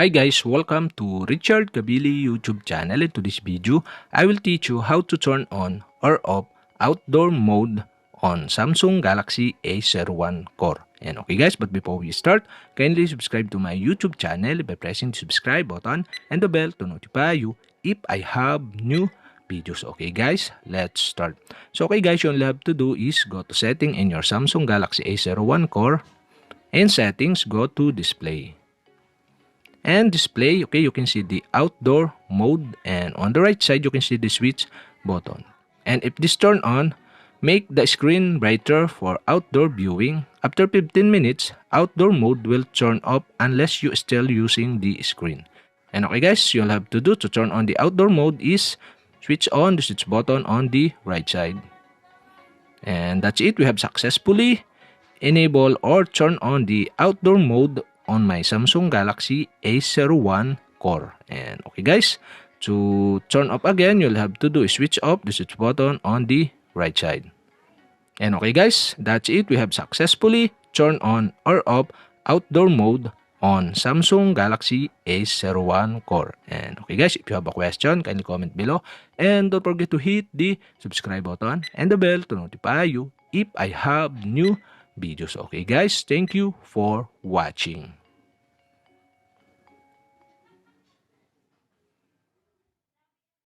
Hi guys, welcome to Richard Kabili YouTube channel. In today's video, I will teach you how to turn on or off outdoor mode on Samsung Galaxy A01 Core. And okay guys, but before we start, kindly subscribe to my YouTube channel by pressing the subscribe button and the bell to notify you if I have new videos. Okay guys, let's start. So okay guys, you only have to do is go to setting in your Samsung Galaxy A01 Core and settings, go to display. And display, okay, you can see the outdoor mode, and on the right side you can see the switch button. And if this turn on, make the screen brighter for outdoor viewing. After 15 minutes, outdoor mode will turn off unless you still using the screen. And okay guys, you'll have to do to turn on the outdoor mode is switch on the switch button on the right side. And that's it, we have successfully enabled or turn on the outdoor mode on my Samsung Galaxy A01 Core. And okay guys, to turn off again, you'll have to do is switch off the switch button on the right side. And okay guys, that's it. We have successfully turned on or off outdoor mode on Samsung Galaxy A01 Core. And okay guys, if you have a question, kindly comment below. And don't forget to hit the subscribe button and the bell to notify you if I have new videos. Okay guys, thank you for watching.